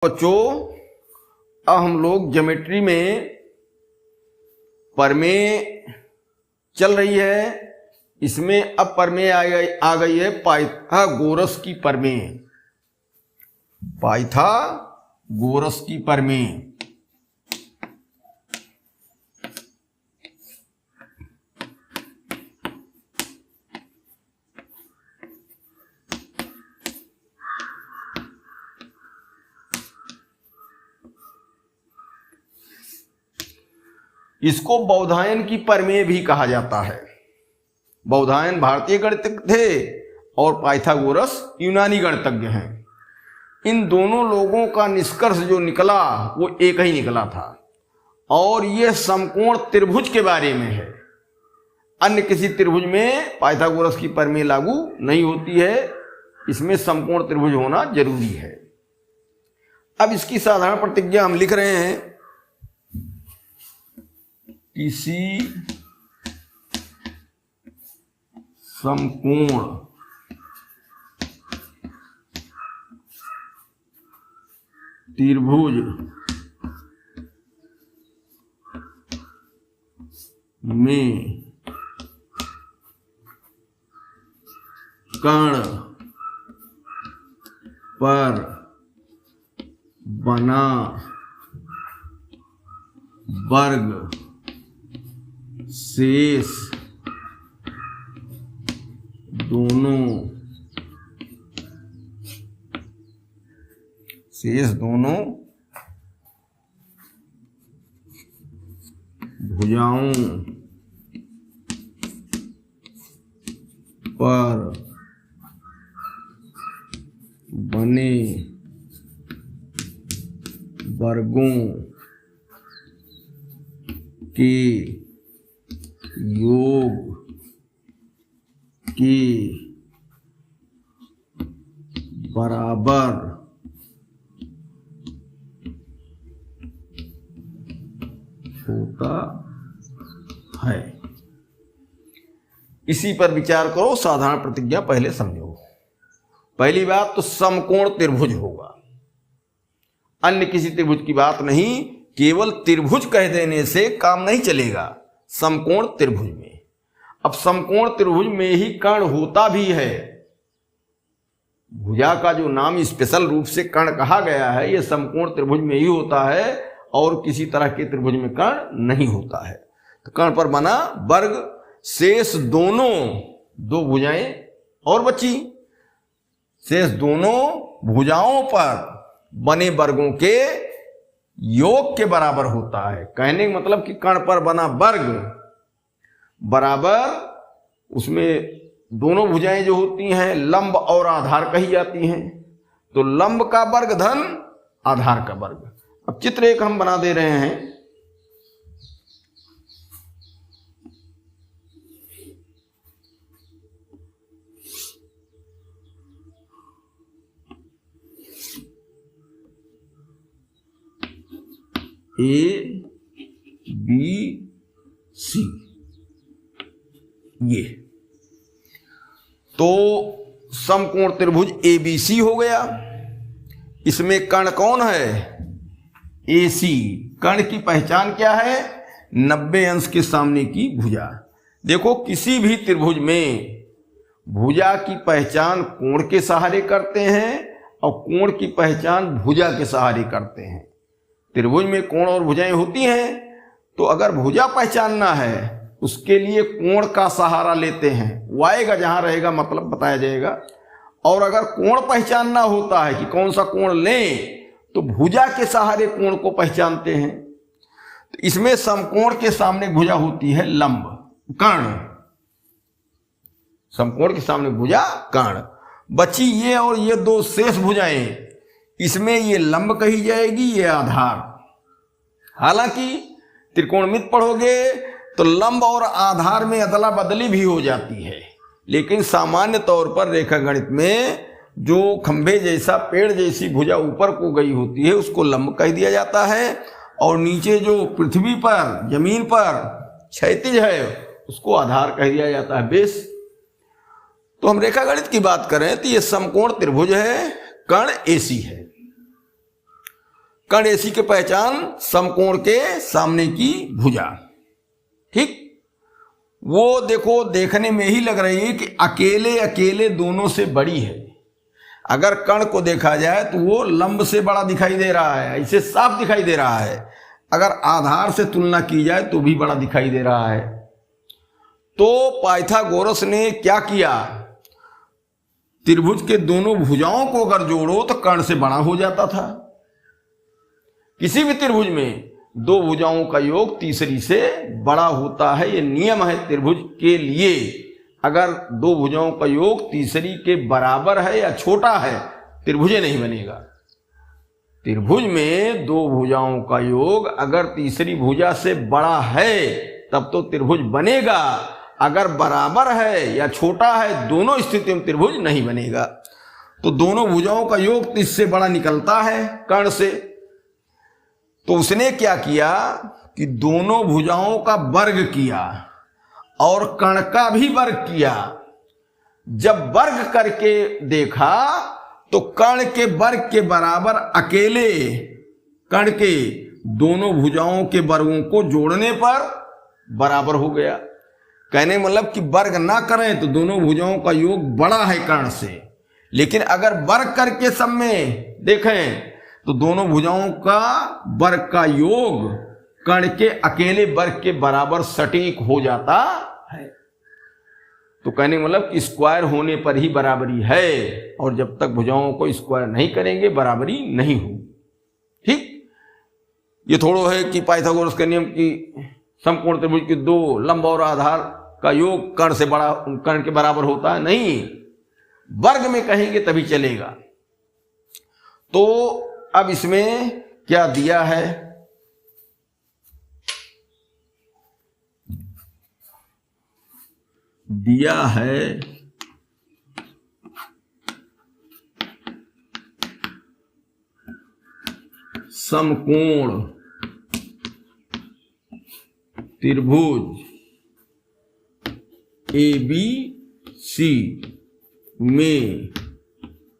बच्चों, अब हम लोग ज्योमेट्री में प्रमेय चल रही है। इसमें अब प्रमेय आ गई है पाइथागोरस की प्रमेय। पाइथागोरस की प्रमेय। इसको बौधायन की प्रमेय भी कहा जाता है। बौधायन भारतीय गणितज्ञ थे और पाइथागोरस यूनानी गणितज्ञ हैं। इन दोनों लोगों का निष्कर्ष जो निकला वो एक ही निकला था, और यह समकोण त्रिभुज के बारे में है। अन्य किसी त्रिभुज में पाइथागोरस की प्रमेय लागू नहीं होती है। इसमें समकोण त्रिभुज होना जरूरी है। अब इसकी साधारण प्रतिज्ञा हम लिख रहे हैं। किसी समकोण त्रिभुज में कर्ण पर बना वर्ग शेष दोनों भुजाओं पर बने वर्गों के योग के बराबर होता है। इसी पर विचार करो। साधारण प्रतिज्ञा पहले समझो। पहली बात तो समकोण त्रिभुज होगा, अन्य किसी त्रिभुज की बात नहीं। केवल त्रिभुज कह देने से काम नहीं चलेगा। समकोण त्रिभुज में, अब समकोण त्रिभुज में ही कर्ण होता भी है। भुजा का जो नाम स्पेशल रूप से कर्ण कहा गया है, यह समकोण त्रिभुज में ही होता है और किसी तरह के त्रिभुज में कर्ण नहीं होता है। तो कर्ण पर बना वर्ग शेष दो भुजाएं और बची। शेष दोनों भुजाओं पर बने वर्गों के योग के बराबर होता है। कहने का मतलब कि कर्ण पर बना वर्ग बराबर, उसमें दोनों भुजाएं जो होती हैं लंब और आधार कही जाती हैं। तो लंब का वर्ग धन आधार का वर्ग। अब चित्र एक हम बना दे रहे हैं। ए बी सी, ये तो समकोण त्रिभुज एबीसी हो गया। इसमें कर्ण कौन है? एसी। कर्ण की पहचान क्या है? 90 अंश के सामने की भुजा। देखो, किसी भी त्रिभुज में भुजा की पहचान कोण के सहारे करते हैं और कोण की पहचान भुजा के सहारे करते हैं। त्रिभुज में कोण और भुजाएं होती हैं, तो अगर भुजा पहचानना है उसके लिए कोण का सहारा लेते हैं। वो आएगा जहां रहेगा, मतलब बताया जाएगा। और अगर कोण पहचानना होता है कि कौन सा कोण लें, तो भुजा के सहारे कोण को पहचानते हैं। तो इसमें समकोण के सामने भुजा होती है लंब, कर्ण। समकोण के सामने भुजा कर्ण। बची ये और ये दो शेष भुजाएं, इसमें ये लंब कही जाएगी, ये आधार। हालांकि त्रिकोणमिति पढ़ोगे तो लंब और आधार में अदला बदली भी हो जाती है, लेकिन सामान्य तौर पर रेखा गणित में जो खंभे जैसा, पेड़ जैसी भुजा ऊपर को गई होती है उसको लंब कह दिया जाता है, और नीचे जो पृथ्वी पर, जमीन पर क्षैतिज है उसको आधार कह दिया जाता है, बेस। तो हम रेखागणित की बात करें तो ये समकोण त्रिभुज है, कर्ण एसी है। कर्ण एसी की पहचान समकोण के सामने की भुजा। ठीक, वो देखो देखने में ही लग रही है कि अकेले अकेले दोनों से बड़ी है। अगर कर्ण को देखा जाए तो वो लंब से बड़ा दिखाई दे रहा है, ऐसे साफ दिखाई दे रहा है। अगर आधार से तुलना की जाए तो भी बड़ा दिखाई दे रहा है। तो पाइथागोरस ने क्या किया, त्रिभुज के दोनों भुजाओं को अगर जोड़ो तो कर्ण से बड़ा हो जाता था। किसी भी त्रिभुज में दो भुजाओं का योग तीसरी से बड़ा होता है, ये नियम है त्रिभुज के लिए। अगर दो भुजाओं का योग तीसरी के बराबर है या छोटा है, त्रिभुज नहीं बनेगा। त्रिभुज में दो भुजाओं का योग अगर तीसरी भुजा से बड़ा है तब तो त्रिभुज बनेगा। अगर बराबर है या छोटा है, दोनों स्थितियों में त्रिभुज नहीं बनेगा। तो दोनों भुजाओं का योग इससे बड़ा निकलता है कर्ण से। तो उसने क्या किया कि दोनों भुजाओं का वर्ग किया और कर्ण का भी वर्ग किया। जब वर्ग करके देखा तो कर्ण के वर्ग के बराबर अकेले कर्ण के दोनों भुजाओं के वर्गों को जोड़ने पर बराबर हो गया। कहने मतलब कि वर्ग ना करें तो दोनों भुजाओं का योग बड़ा है कर्ण से, लेकिन अगर वर्ग करके सब में देखें तो दोनों भुजाओं का वर्ग का योग कर्ण के अकेले वर्ग के बराबर सटीक हो जाता है। तो कहने मतलब कि स्क्वायर होने पर ही बराबरी है, और जब तक भुजाओं को स्क्वायर नहीं करेंगे बराबरी नहीं होगी। ठीक, ये थोड़ा है कि पाइथागोरस के नियम की समकोण त्रिभुज के दो लंब और आधार का योग कर्ण से बड़ा कर्ण के बराबर होता है, नहीं, वर्ग में कहेंगे तभी चलेगा। तो अब इसमें क्या दिया है, दिया है समकोण त्रिभुज ABC में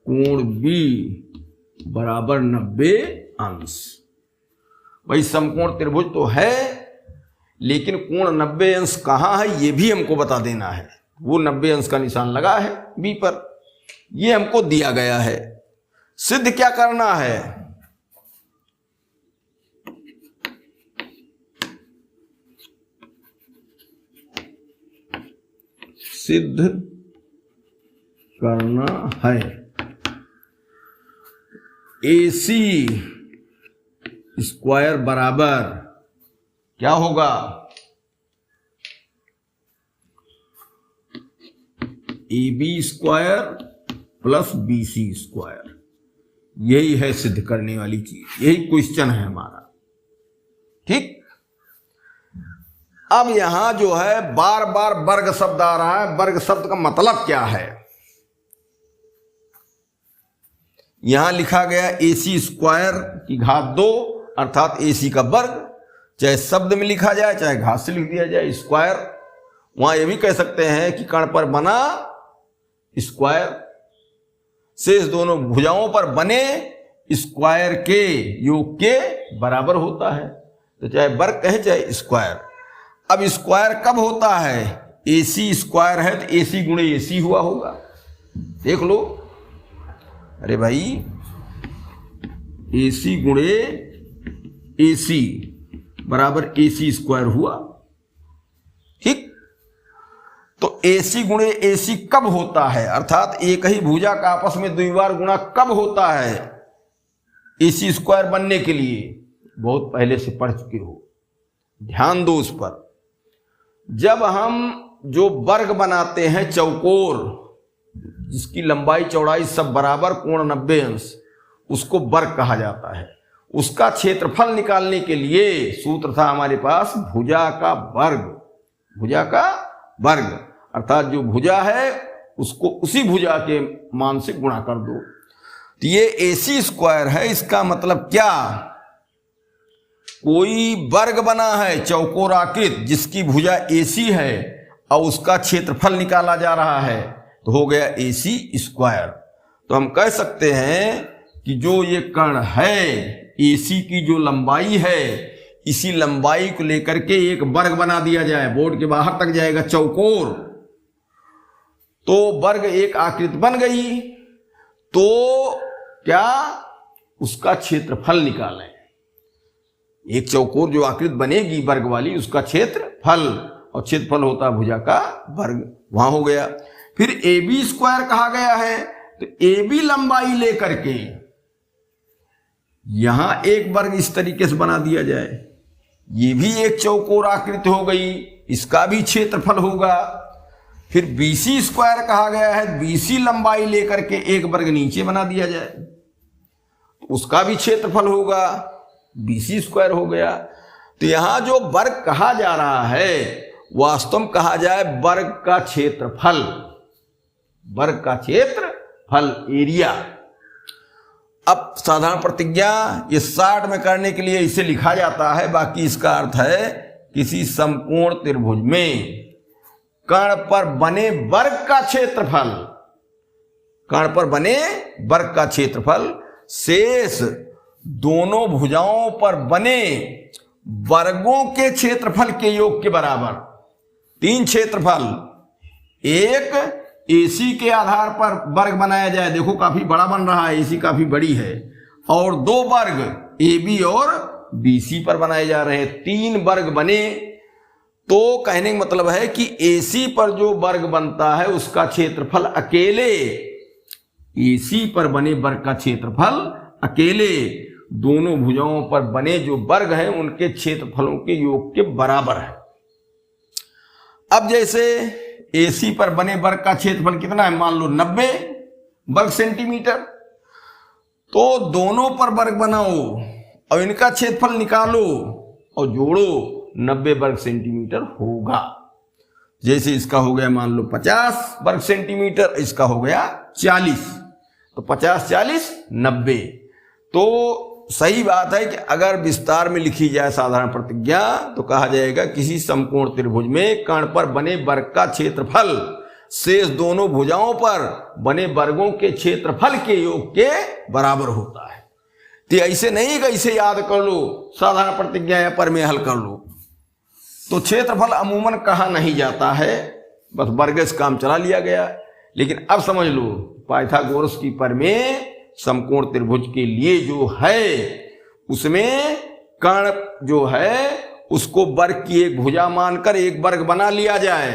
कोण B बराबर 90 अंश। भाई समकोण त्रिभुज तो है, लेकिन कोण 90 अंश कहाँ है ये भी हमको बता देना है। वो 90 अंश का निशान लगा है बी पर, ये हमको दिया गया है। सिद्ध क्या करना है, सिद्ध करना है AC स्क्वायर बराबर क्या होगा, AB square plus BC square. यही है सिद्ध करने वाली चीज, यही क्वेश्चन है हमारा। ठीक, अब यहां जो है बार बार वर्ग शब्द आ रहा है। वर्ग शब्द का मतलब क्या है, यहां लिखा गया AC स्क्वायर की घात 2 अर्थात AC का वर्ग, चाहे शब्द में लिखा जाए चाहे घात से लिख दिया जाए स्क्वायर। वहां यह भी कह सकते हैं कि कर्ण पर बना स्क्वायर शेष दोनों भुजाओं पर बने स्क्वायर के योग के बराबर होता है। तो चाहे वर्ग कहे चाहे स्क्वायर। अब स्क्वायर कब होता है, AC स्क्वायर है तो AC गुणे AC हुआ होगा। देख लो, अरे भाई AC गुणे AC बराबर AC स्क्वायर हुआ। ठीक, तो AC गुणे AC कब होता है, अर्थात एक ही भुजा का आपस में द्विबार गुणा कब होता है AC स्क्वायर बनने के लिए, बहुत पहले से पढ़ चुके हो, ध्यान दो उस पर। जब हम जो वर्ग बनाते हैं चौकोर जिसकी लंबाई चौड़ाई सब बराबर कोण 90 अंश, उसको वर्ग कहा जाता है। उसका क्षेत्रफल निकालने के लिए सूत्र था हमारे पास भुजा का वर्ग। भुजा का वर्ग अर्थात जो भुजा है उसको उसी भुजा के मान से गुणा कर दो। तो ये AC स्क्वायर है। इसका मतलब क्या, कोई वर्ग बना है चौकोराकृत जिसकी भुजा AC है और उसका क्षेत्रफल निकाला जा रहा है तो हो गया AC स्क्वायर। तो हम कह सकते हैं कि जो ये कर्ण है AC की जो लंबाई है, इसी लंबाई को लेकर के एक वर्ग बना दिया जाए, बोर्ड के बाहर तक जाएगा चौकोर, तो वर्ग एक आकृति बन गई। तो क्या उसका क्षेत्रफल निकालें। एक चौकोर जो आकृति बनेगी वर्ग वाली, उसका क्षेत्रफल, और क्षेत्रफल होता है भुजा का वर्ग, वहां हो गया। फिर AB स्क्वायर कहा गया है, तो AB लंबाई लेकर के यहां एक वर्ग इस तरीके से बना दिया जाए, ये भी एक चौकोर आकृति हो गई, इसका भी क्षेत्रफल होगा। फिर BC स्क्वायर कहा गया है, BC लंबाई लेकर के एक वर्ग नीचे बना दिया जाए, उसका भी क्षेत्रफल होगा, BC स्क्वायर हो गया। तो यहां जो वर्ग कहा जा रहा है वास्तव में कहा जाए वर्ग का क्षेत्रफल, वर्ग का क्षेत्रफल, एरिया। अब साधारण प्रतिज्ञा ये शॉर्ट में करने के लिए इसे लिखा जाता है, बाकी इसका अर्थ है किसी समकोण त्रिभुज में कर्ण पर बने वर्ग का क्षेत्रफल, कर्ण पर बने वर्ग का क्षेत्रफल शेष दोनों भुजाओं पर बने वर्गों के क्षेत्रफल के योग के बराबर। 3 क्षेत्रफल, एक AC के आधार पर वर्ग बनाया जाए, देखो काफी बड़ा बन रहा है, AC काफी बड़ी है, और 2 वर्ग AB और BC पर बनाए जा रहे हैं, 3 वर्ग बने। तो कहने का मतलब है कि AC पर जो वर्ग बनता है उसका क्षेत्रफल अकेले, AC पर बने वर्ग का क्षेत्रफल अकेले दोनों भुजाओं पर बने जो वर्ग हैं उनके क्षेत्रफलों के योग के बराबर है। अब जैसे AC पर बने वर्ग का क्षेत्रफल कितना है, मान लो 90 वर्ग सेंटीमीटर, तो दोनों पर वर्ग बनाओ और इनका क्षेत्रफल निकालो और जोड़ो, 90 वर्ग सेंटीमीटर होगा। जैसे इसका हो गया मान लो 50 वर्ग सेंटीमीटर, इसका हो गया 40, तो 50 40 90। तो सही बात है कि अगर विस्तार में लिखी जाए साधारण प्रतिज्ञा तो कहा जाएगा किसी समकोण त्रिभुज में कर्ण पर बने वर्ग का क्षेत्रफल शेष दोनों भुजाओं पर बने वर्गों के क्षेत्रफल के योग के बराबर होता है। तो ऐसे नहीं कि इसे याद कर लो, साधारण प्रतिज्ञा या पर में हल कर लो। तो क्षेत्रफल अमूमन कहा नहीं जाता है, बस वर्ग से काम चला लिया गया। लेकिन अब समझ लो पाइथागोरस की प्रमेय समकोण त्रिभुज के लिए जो है उसमें कर्ण जो है उसको वर्ग की एक भुजा मानकर एक वर्ग बना लिया जाए,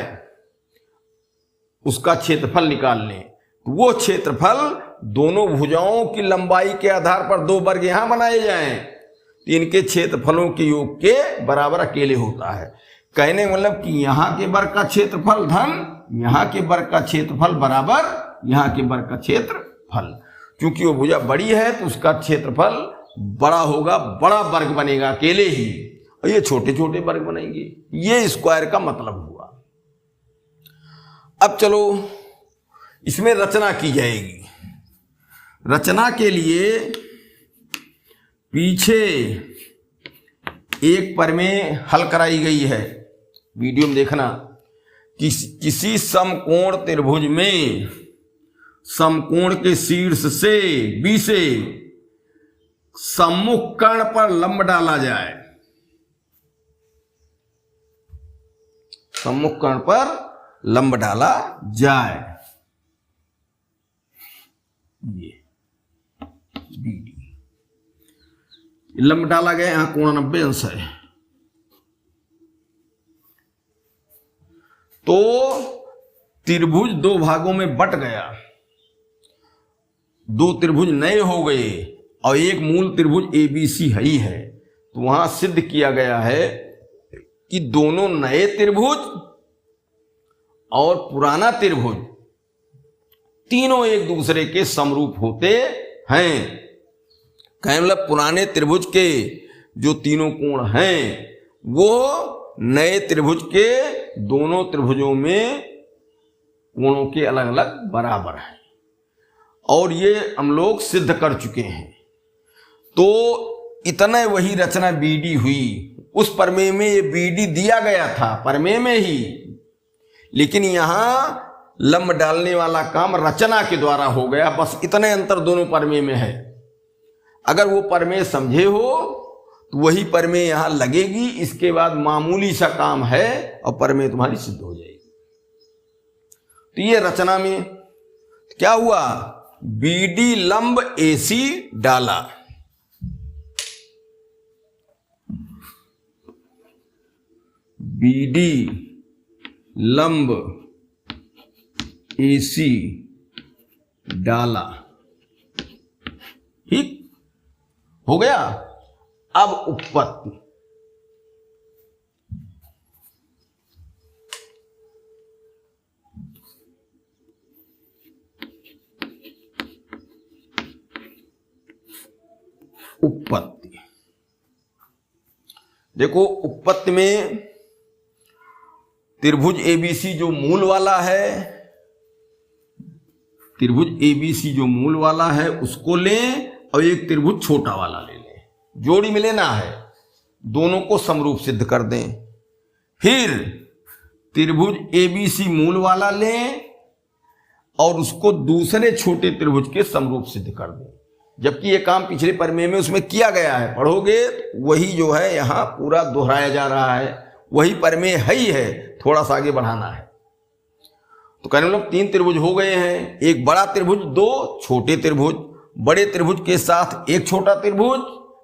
उसका क्षेत्रफल निकाल लें, तो वो क्षेत्रफल दोनों भुजाओं की लंबाई के आधार पर 2 वर्ग यहां बनाए जाएं, तो इनके क्षेत्रफलों के योग के बराबर अकेले होता है। कहने मतलब कि यहां के वर्ग का क्षेत्रफल धन यहां के वर्ग का क्षेत्रफल बराबर यहां के वर्ग का क्षेत्रफल। क्योंकि वो भुजा बड़ी है तो उसका क्षेत्रफल बड़ा होगा, बड़ा वर्ग बनेगा अकेले ही, और ये छोटे छोटे वर्ग बनेंगे। ये स्क्वायर का मतलब हुआ। अब चलो इसमें रचना की जाएगी। रचना के लिए पीछे एक प्रमेय हल कराई गई है, वीडियो में देखना। किसी समकोण त्रिभुज में समकोण के शीर्ष से B से सम्मुख कर्ण पर लंब डाला जाए, सम्मुख कर्ण पर लंब डाला जाए, ये BD लंब डाला गया, यहां कोण 90 अंश है। तो त्रिभुज 2 भागों में बट गया, 2 त्रिभुज नए हो गए और एक मूल त्रिभुज ABC ही है। तो वहां सिद्ध किया गया है कि दोनों नए त्रिभुज और पुराना त्रिभुज तीनों एक दूसरे के समरूप होते हैं। कहने मतलब पुराने त्रिभुज के जो तीनों कोण हैं वो नए त्रिभुज के दोनों त्रिभुजों में कोणों के अलग अलग बराबर है, और ये हम लोग सिद्ध कर चुके हैं। तो इतना वही रचना BD हुई। उस प्रमेय में ये BD दिया गया था प्रमेय में ही, लेकिन यहां लंब डालने वाला काम रचना के द्वारा हो गया। बस इतने अंतर दोनों प्रमेय में है। अगर वो प्रमेय समझे हो तो वही प्रमेय यहां लगेगी, इसके बाद मामूली सा काम है और प्रमेय तुम्हारी सिद्ध हो जाएगी। तो ये रचना में क्या हुआ, बीडी लंब एसी डाला, बीडी लंब एसी डाला, ठीक हो गया। अब उत्पत्ति, उत्पत्ति देखो, उत्पत्ति में त्रिभुज एबीसी जो मूल वाला है, त्रिभुज एबीसी जो मूल वाला है उसको लें और एक त्रिभुज छोटा वाला ले लें, जोड़ी में लेना है, दोनों को समरूप सिद्ध कर दें। फिर त्रिभुज एबीसी मूल वाला लें और उसको दूसरे छोटे त्रिभुज के समरूप सिद्ध कर दें। जबकि ये काम पिछले प्रमेय में उसमें किया गया है, पढ़ोगे वही जो है यहां पूरा दोहराया जा रहा है, वही प्रमेय है ही है, थोड़ा सा आगे बढ़ाना है। तो कहने मतलब 3 त्रिभुज हो गए हैं, एक बड़ा त्रिभुज, 2 छोटे त्रिभुज, बड़े त्रिभुज के साथ एक छोटा त्रिभुज,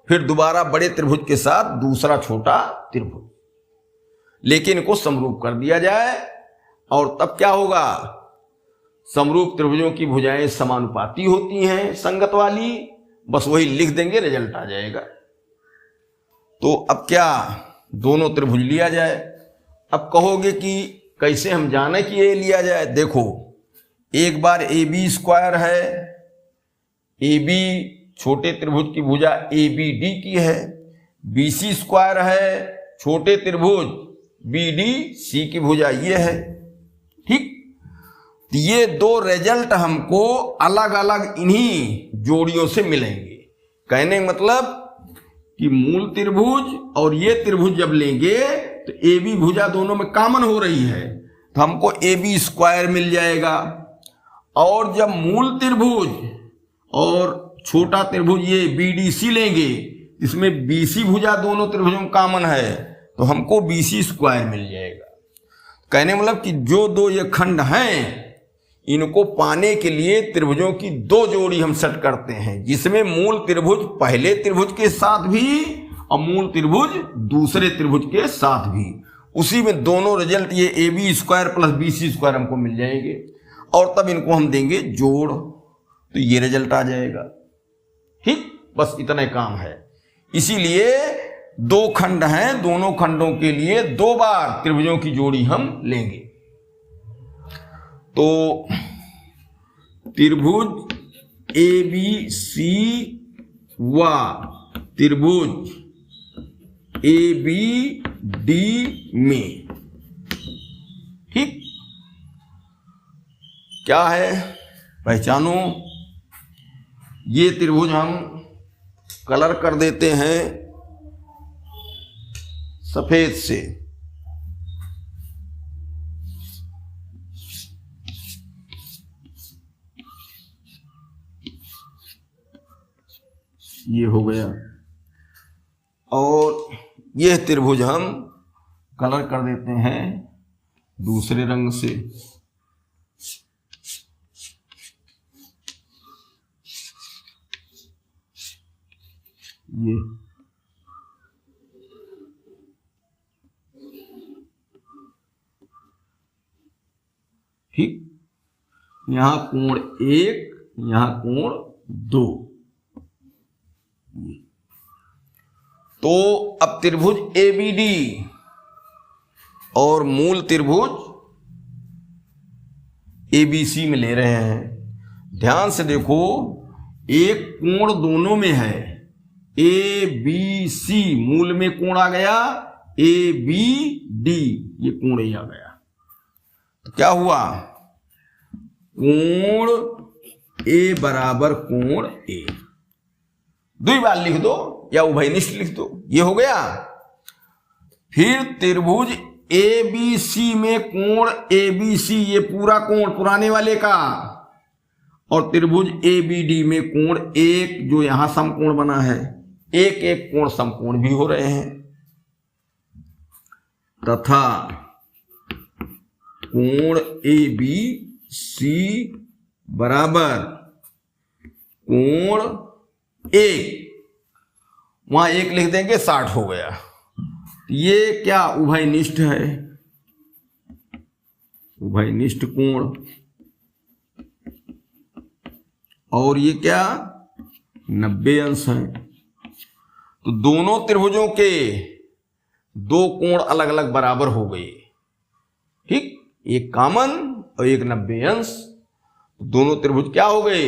फिर दोबारा बड़े त्रिभुज के साथ दूसरा छोटा त्रिभुज, लेकिन इनको समरूप कर दिया जाए और तब क्या होगा, समरूप त्रिभुजों की भुजाएं समानुपाती होती हैं संगत वाली, बस वही लिख देंगे, रिजल्ट आ जाएगा। तो अब क्या, दोनों त्रिभुज लिया जाए। अब कहोगे कि कैसे हम जाने कि ये लिया जाए, देखो एक बार ए बी स्क्वायर है, ए बी छोटे त्रिभुज की भुजा ए बी डी की है, बी सी स्क्वायर है छोटे त्रिभुज बी डी सी की भुजा ये है, ठीक। ये 2 रिजल्ट हमको अलग अलग इन्हीं जोड़ियों से मिलेंगे। कहने का मतलब कि मूल त्रिभुज और ये त्रिभुज जब लेंगे तो ए बी भुजा दोनों में कॉमन हो रही है, तो हमको ए बी स्क्वायर मिल जाएगा। और जब मूल त्रिभुज और छोटा त्रिभुज ये बी डी सी लेंगे, इसमें बी सी भुजा दोनों त्रिभुजों में कॉमन है, तो हमको बी सी स्क्वायर मिल जाएगा। कहने मतलब कि जो 2 ये खंड हैं, इनको पाने के लिए त्रिभुजों की 2 जोड़ी हम सेट करते हैं, जिसमें मूल त्रिभुज पहले त्रिभुज के साथ भी और मूल त्रिभुज दूसरे त्रिभुज के साथ भी, उसी में दोनों रिजल्ट ये A B square plus B C square हमको मिल जाएंगे और तब इनको हम देंगे जोड़, तो ये रिजल्ट आ जाएगा, ठीक। बस इतना काम है। इसीलिए 2 खंड हैं, दोनों खंडों के लिए 2 बार त्रिभुजों की जोड़ी हम लेंगे। तो त्रिभुज ए बी सी व त्रिभुज ए बी डी में, ठीक, क्या है पहचानो। ये त्रिभुज हम कलर कर देते हैं सफेद से, ये हो गया। और यह त्रिभुज हम कलर कर देते हैं दूसरे रंग से, ये ठीक। यहां कोण 1, यहां कोण 2। तो अब त्रिभुज एबीडी और मूल त्रिभुज एबीसी में ले रहे हैं। ध्यान से देखो, एक कोण दोनों में है, ए बी सी मूल में कोण आ गया, ए बी डी ये कोण ही आ गया। तो क्या हुआ, कोण ए बराबर कोण ए। 2 बार लिख दो या उभयनिष्ठ लिख दो, ये हो गया। फिर त्रिभुज ए बी सी में कोण ए बी सी, ये पूरा कोण पुराने वाले का, और त्रिभुज ABD में कोण एक जो यहां समकोण बना है, एक एक कोण समकोण भी हो रहे हैं, तथा कोण ABC बराबर कोण एक, वहां एक लिख देंगे 60 हो गया। ये क्या उभयनिष्ठ है, उभयनिष्ठ कोण। और ये क्या 90 अंश है। तो दोनों त्रिभुजों के दो कोण अलग अलग बराबर हो गए, ठीक, एक कॉमन और एक 90 अंश। दोनों त्रिभुज क्या हो गए,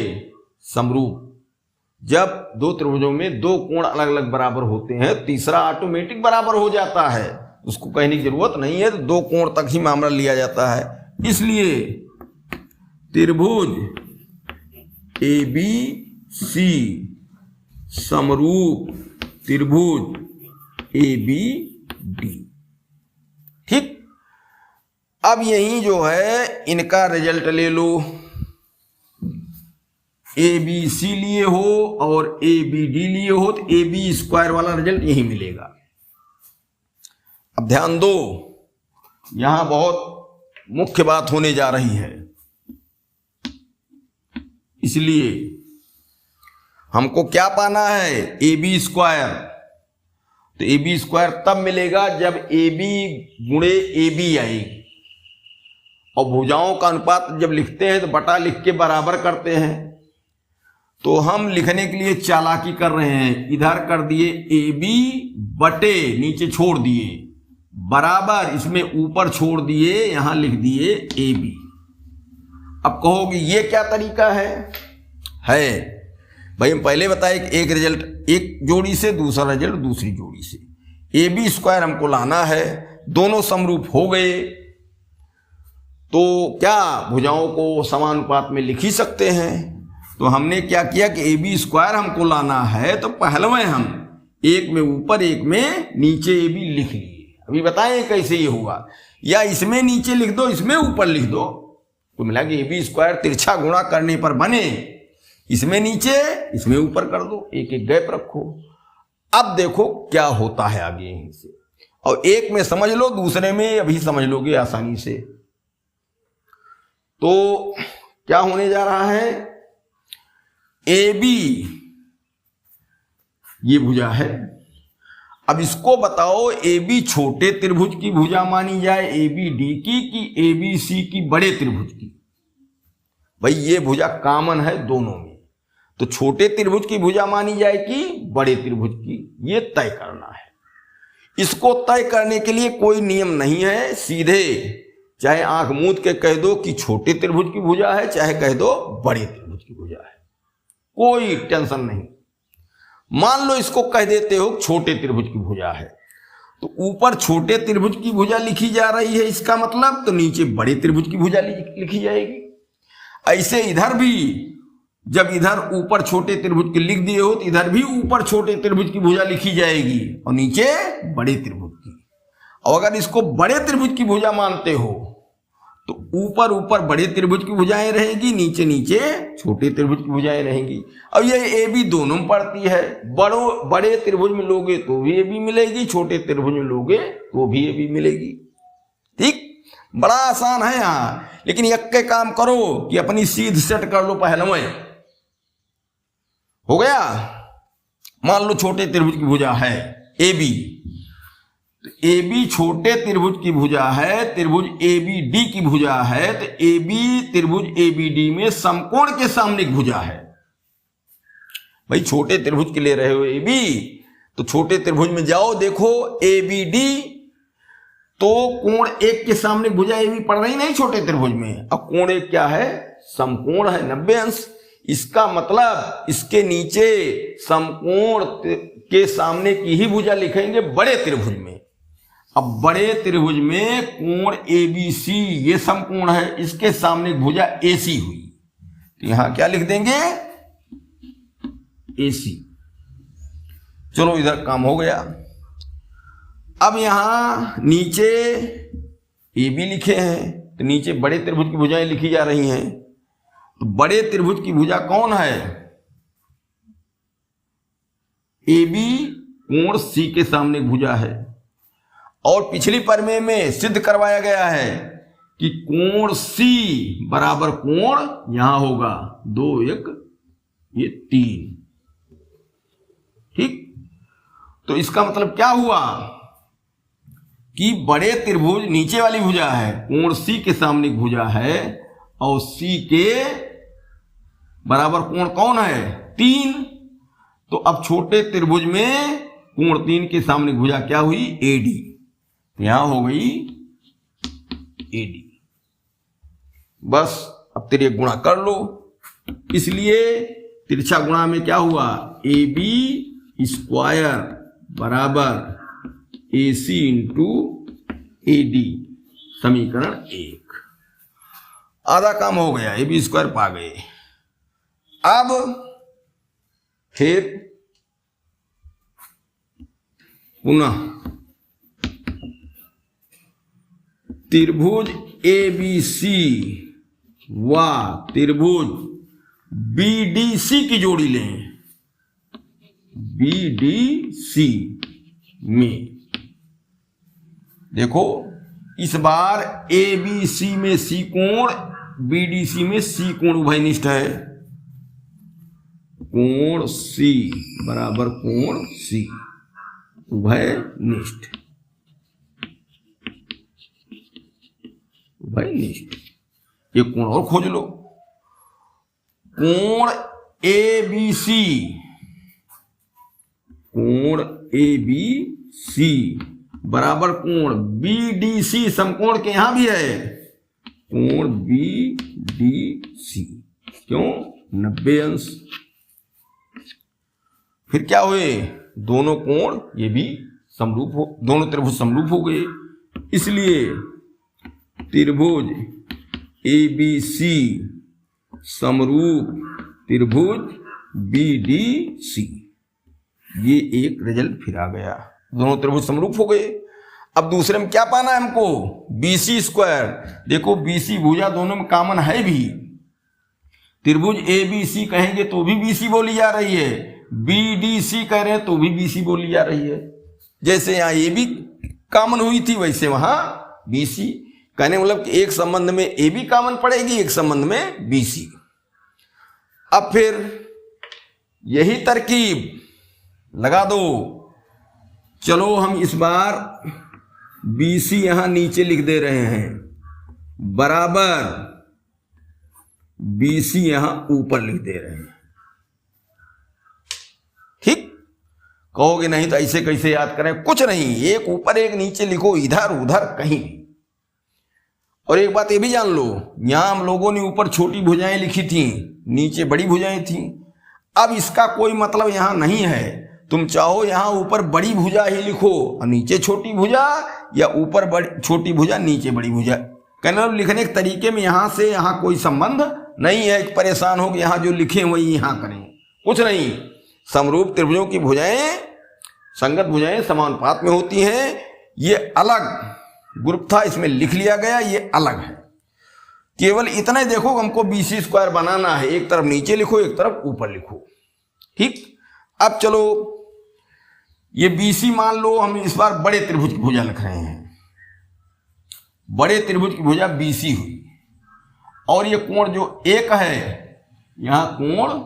समरूप। जब दो त्रिभुजों में दो कोण अलग अलग बराबर होते हैं, तीसरा ऑटोमेटिक बराबर हो जाता है, उसको कहने की जरूरत नहीं है, तो दो कोण तक ही मामला लिया जाता है। इसलिए त्रिभुज ABC समरूप त्रिभुज ABD, ठीक। अब यही जो है इनका रिजल्ट ले लो, ABC लिए हो और ABD लिए हो तो AB स्क्वायर वाला रिजल्ट यही मिलेगा। अब ध्यान दो, यहां बहुत मुख्य बात होने जा रही है, इसलिए हमको क्या पाना है, AB स्क्वायर। तो AB स्क्वायर तब मिलेगा जब AB गुणे AB आएगी, और भुजाओं का अनुपात जब लिखते हैं तो बटा लिख के बराबर करते हैं। तो हम लिखने के लिए चालाकी कर रहे हैं, इधर कर दिए AB बटे नीचे छोड़ दिए बराबर, इसमें ऊपर छोड़ दिए, यहां लिख दिए AB। अब कहोगे ये क्या तरीका है भाई हम पहले बताए कि एक रिजल्ट एक जोड़ी से, दूसरा रिजल्ट दूसरी जोड़ी से। AB स्क्वायर हमको लाना है, दोनों समरूप हो गए तो क्या भुजाओं को समानुपात में लिख ही सकते हैं। तो हमने क्या किया कि AB स्क्वायर हमको लाना है, तो पहलवें हम एक में ऊपर एक में नीचे AB लिख लिए। अभी बताएं कैसे ये होगा, या इसमें नीचे लिख दो, इसमें ऊपर लिख दो, तो मिला कि AB स्क्वायर तिरछा गुणा करने पर बने, इसमें नीचे इसमें ऊपर कर दो, एक एक गैप रखो। अब देखो क्या होता है आगे यहीं से, और एक में समझ लो, दूसरे में अभी समझ लोगे आसानी से। तो क्या होने जा रहा है, AB ये भुजा है। अब इसको बताओ AB छोटे त्रिभुज की भुजा मानी जाए ABD की, कि ABC की बड़े त्रिभुज की। भाई ये भुजा कॉमन है दोनों में, तो छोटे त्रिभुज की भुजा मानी जाए कि बड़े त्रिभुज की, ये तय करना है। इसको तय करने के लिए कोई नियम नहीं है, सीधे चाहे आंख मूंद के कह दो कि छोटे त्रिभुज की भुजा है, चाहे कह दो बड़े त्रिभुज की भुजा है, कोई टेंशन नहीं। मान लो इसको कह देते हो छोटे त्रिभुज की भुजा है, तो ऊपर छोटे त्रिभुज की भुजा लिखी जा रही है, इसका मतलब तो नीचे बड़े त्रिभुज की भुजा लिखी जाएगी। ऐसे इधर भी जब इधर ऊपर छोटे त्रिभुज की लिख दिए हो, तो इधर भी ऊपर छोटे त्रिभुज की भुजा लिखी जाएगी और नीचे बड़े त्रिभुज की। और अगर इसको बड़े त्रिभुज की भुजा मानते हो तो ऊपर ऊपर बड़े त्रिभुज की भुजाएं रहेगी, नीचे नीचे छोटे त्रिभुज की भुजाएं रहेंगी। अब ये AB दोनों में पड़ती है, बड़े त्रिभुज में लोगे तो भी AB मिलेगी, छोटे त्रिभुज में लोगे तो भी AB मिलेगी। ठीक, बड़ा आसान है यहां, लेकिन एक के काम करो कि अपनी सीध सेट कर लो पहलवें। हो गया, मान लो छोटे त्रिभुज की भुजा है AB, तो AB छोटे त्रिभुज की भुजा है, त्रिभुज ABD की भुजा है, तो AB त्रिभुज ABD में समकोण के सामने की भुजा है। भाई छोटे त्रिभुज के ले रहे हो AB, तो छोटे त्रिभुज में जाओ, देखो ABD, तो कोण एक के सामने भुजा AB पड़ रही नहीं छोटे त्रिभुज में। अब कोण एक क्या है, समकोण है 90 अंश। इसका मतलब इसके नीचे समकोण के सामने की ही भुजा लिखेंगे बड़े त्रिभुज में। अब बड़े त्रिभुज में कोण ABC ये समकोण है, इसके सामने भुजा AC हुई, तो यहां क्या लिख देंगे, AC। चलो इधर काम हो गया। अब यहां नीचे AB लिखे हैं, तो नीचे बड़े त्रिभुज की भुजाएं लिखी जा रही हैं, तो बड़े त्रिभुज की भुजा कौन है? AB कोण C के सामने भुजा है। और पिछली प्रमेय में सिद्ध करवाया गया है कि कोण C बराबर कोण यहां होगा 2 1 ये 3। ठीक, तो इसका मतलब क्या हुआ कि बड़े त्रिभुज नीचे वाली भुजा है, कोण C के सामने भुजा है और C के बराबर कोण कौन है? 3। तो अब छोटे त्रिभुज में कोण 3 के सामने भुजा क्या हुई? AD। तो यहां हो गई AD। बस अब तेरे गुणा कर लो। इसलिए तिरछा गुणा में क्या हुआ? AB स्क्वायर बराबर AC इंटू AD, समीकरण 1। आधा काम हो गया, AB स्क्वायर पा गए। अब फिर पुनः त्रिभुज ABC व त्रिभुज BDC की जोड़ी लें। BDC में देखो, इस बार ABC में C कोण, BDC में C कोण उभयनिष्ठ है। कोण C बराबर कोण C उभयनिष्ठ। उभयनिष्ठ। एक कोण और खोज लो, कोण ABC। कोण ABC बराबर कोण BDC, समकोण के यहां भी है कोण BDC। क्यों? 90 अंश। फिर क्या हुए? दोनों कोण ये भी समरूप हो, दोनों त्रिभुज समरूप हो गए। इसलिए त्रिभुज ABC समरूप त्रिभुज BDC, ये एक रिजल्ट फिर आ गया। दोनों त्रिभुज समरूप हो गए। अब दूसरे में क्या पाना है हमको? BC square. देखो BC भुजा दोनों में कॉमन है भी। त्रिभुज ABC कहेंगे तो भी BC बोली जा रही है, BDC कह रहे हैं तो भी BC बोली जा रही है। जैसे यहां AB कॉमन हुई थी वैसे वहां BC, कहने मतलब कि एक संबंध में AB कॉमन पड़ेगी, एक संबंध में BC। अब फिर यही तरकीब लगा दो। चलो हम इस बार BC यहां नीचे लिख दे रहे हैं, बराबर BC यहां ऊपर लिख दे रहे हैं। ठीक, कहोगे नहीं तो ऐसे कैसे याद करें? कुछ नहीं, एक ऊपर एक नीचे लिखो, इधर उधर कहीं भी। और एक बात ये भी जान लो, यहां हम लोगों ने ऊपर छोटी भुजाएं लिखी थी, नीचे बड़ी भुजाएं थी। अब इसका कोई मतलब यहां नहीं है। तुम चाहो यहां ऊपर बड़ी भुजा ही लिखो और नीचे छोटी भुजा, या ऊपर बड़ी छोटी भुजा नीचे बड़ी भुजा। कहना लिखने के तरीके में यहां से यहां कोई संबंध नहीं है। परेशान हो कि यहां जो लिखे वही यहां करें, कुछ नहीं। समरूप त्रिभुजों की भुजाएं, संगत भुजाएं समानुपात में होती हैं। ये अलग ग्रुप था, इसमें लिख लिया गया, ये अलग है। केवल इतना ही देखो, हमको BC स्क्वायर बनाना है, एक तरफ नीचे लिखो एक तरफ ऊपर लिखो। ठीक, अब चलो ये BC मान लो, हम इस बार बड़े त्रिभुज की भुजा लिख रहे हैं। बड़े त्रिभुज की भुजा BC हुई और ये कोण जो 1 है, यहां कोण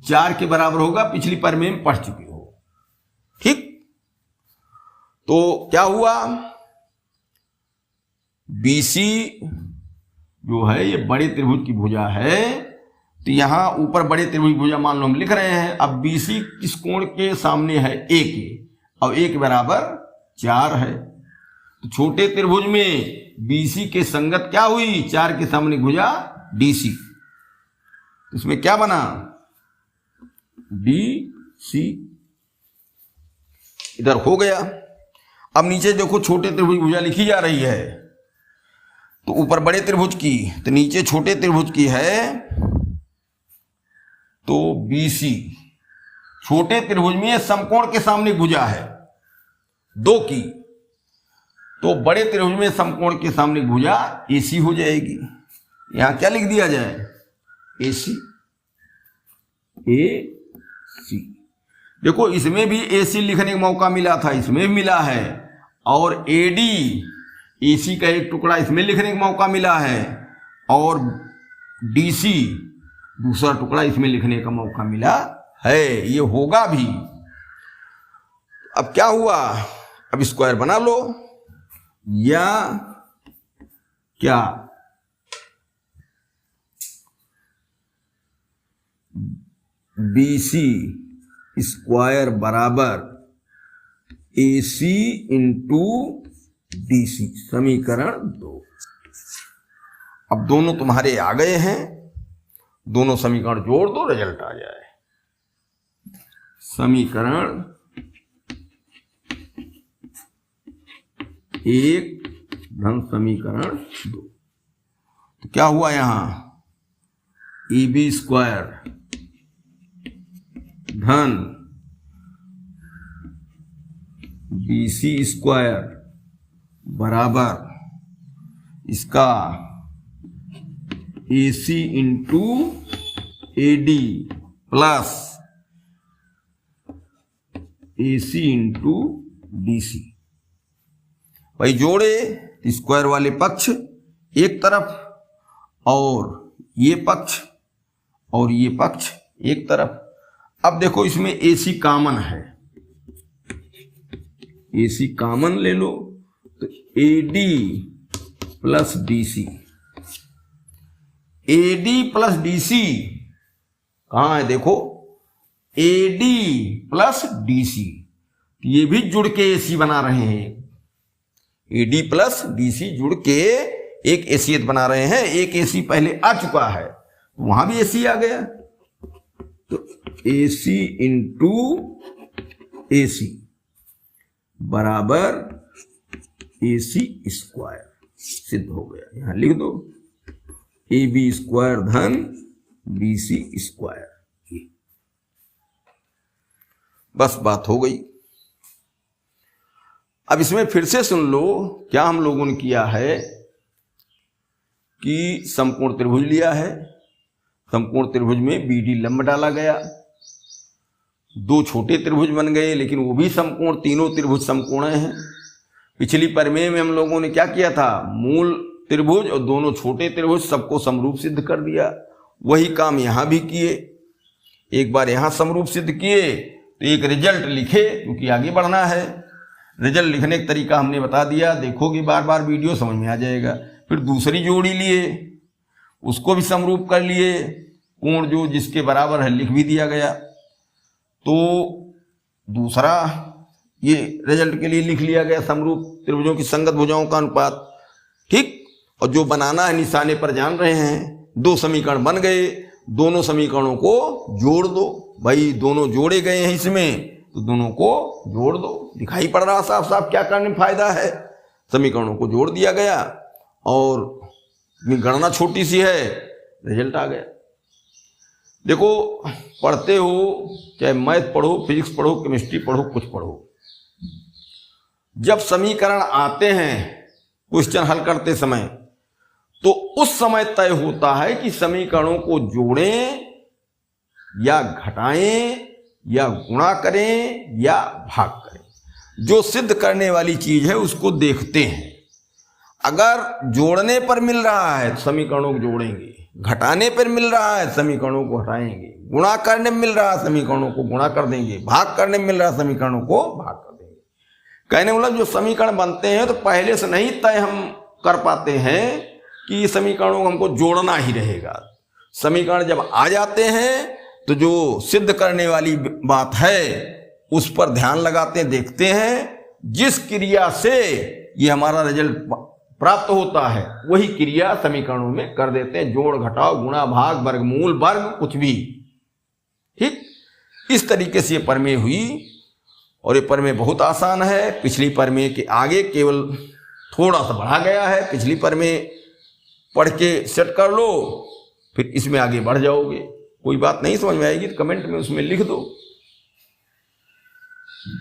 4 के बराबर होगा, पिछली प्रमेय में पढ़ चुके हो। ठीक, तो क्या हुआ? BC जो है ये बड़े त्रिभुज की भुजा है, तो यहां ऊपर बड़े त्रिभुज भुजा मान लो हम लिख रहे हैं। अब BC किस कोण के सामने है? A के, और A के बराबर 4 है। तो छोटे त्रिभुज में BC के संगत क्या हुई? 4 के सामने भुजा DC। इसमें क्या बना? DC। इधर हो गया। अब नीचे देखो, छोटे त्रिभुज भुजा लिखी जा रही है, तो ऊपर बड़े त्रिभुज की, तो नीचे छोटे त्रिभुज की है, तो BC छोटे त्रिभुज में समकोण के सामने भुजा है 2 की, तो बड़े त्रिभुज में समकोण के सामने भुजा AC हो जाएगी। यहां क्या लिख दिया जाए? AC AC। देखो इसमें भी AC लिखने का मौका मिला था, इसमें भी मिला है, और AD AC का एक टुकड़ा इसमें लिखने का मौका मिला है, और DC दूसरा टुकड़ा इसमें लिखने का मौका मिला है। ये होगा भी। अब क्या हुआ, अब स्क्वायर बना लो, या क्या BC स्क्वायर बराबर AC इंटू DC, समीकरण 2। अब दोनों तुम्हारे आ गए हैं, दोनों समीकरण जोड़ दो, रिजल्ट आ जाए। समीकरण 1 धन समीकरण 2, तो क्या हुआ यहां, AB स्क्वायर धन BC स्क्वायर बराबर इसका AC into AD plus AC into DC। भाई जोड़े, स्क्वायर वाले पक्ष एक तरफ, और ये पक्ष और ये पक्ष एक तरफ। अब देखो इसमें AC कॉमन है, AC कॉमन ले लो, तो AD plus DC, AD plus DC कहां है, देखो AD प्लस DC, ये भी जुड़ के AC बना रहे हैं। AD प्लस DC जुड़ के एक एसीएत बना रहे हैं। एक AC पहले आ चुका है, वहां भी AC आ गया, तो AC इंटू AC बराबर AC स्क्वायर सिद्ध हो गया। यहां लिख दो AB स्क्वायर धन BC स्क्वायर, बस बात हो गई। अब इसमें फिर से सुन लो, क्या हम लोगों ने किया है कि समकोण त्रिभुज लिया है, समकोण त्रिभुज में BD लंब डाला गया, दो छोटे त्रिभुज बन गए, लेकिन वो भी समकोण, तीनों त्रिभुज समकोण हैं। पिछली परिमेय में हम लोगों ने क्या किया था, मूल त्रिभुज और दोनों छोटे त्रिभुज सबको समरूप सिद्ध कर दिया। वही काम यहां भी किए, एक बार यहां समरूप सिद्ध किए तो एक रिजल्ट लिखे, क्योंकि आगे बढ़ना है। रिजल्ट लिखने का तरीका हमने बता दिया, देखोगे बार बार वीडियो समझ में आ जाएगा। फिर दूसरी जोड़ी लिए, उसको भी समरूप कर लिए, कोण जो जिसके बराबर है लिख भी दिया गया। तो दूसरा ये रिजल्ट के लिए लिख लिया गया समरूप त्रिभुजों की संगत भुजाओं का अनुपात, ठीक। और जो बनाना है निशाने पर जान रहे हैं, दो समीकरण बन गए, दोनों समीकरणों को जोड़ दो। भाई दोनों जोड़े गए हैं इसमें, तो दोनों को जोड़ दो। दिखाई पड़ रहा साफ साफ क्या करने में फायदा है। समीकरणों को जोड़ दिया गया और गणना छोटी सी है, रिजल्ट आ गया। देखो पढ़ते हो, चाहे मैथ पढ़ो, फिजिक्स पढ़ो, केमिस्ट्री पढ़ो, कुछ पढ़ो, जब समीकरण आते हैं क्वेश्चन हल करते समय, तो उस समय तय होता है कि समीकरणों को जोड़ें या घटाएं या गुणा करें या भाग करें। जो सिद्ध करने वाली चीज है उसको देखते हैं। अगर जोड़ने पर मिल रहा है तो समीकरणों को जोड़ेंगे, घटाने पर मिल रहा है समीकरणों को घटाएंगे, गुणा करने में मिल रहा है समीकरणों को गुणा कर देंगे, भाग करने में मिल रहा है समीकरणों को भाग कर देंगे। कहने मतलब जो समीकरण बनते हैं तो पहले से नहीं तय हम कर पाते हैं कि समीकरणों को हमको जोड़ना ही रहेगा। समीकरण जब आ जाते हैं तो जो सिद्ध करने वाली बात है उस पर ध्यान लगाते हैं, देखते हैं, जिस क्रिया से ये हमारा रिजल्ट प्राप्त होता है वही क्रिया समीकरणों में कर देते हैं। जोड़ घटाव गुणा भाग वर्गमूल वर्ग कुछ भी, ठीक। इस तरीके से ये प्रमेय हुई, और ये प्रमेय बहुत आसान है। पिछली प्रमेय के आगे केवल थोड़ा सा बढ़ा गया है। पिछली प्रमेय पढ़ के सेट कर लो, फिर इसमें आगे बढ़ जाओगे। कोई बात नहीं समझ में आएगी तो कमेंट में उसमें लिख दो।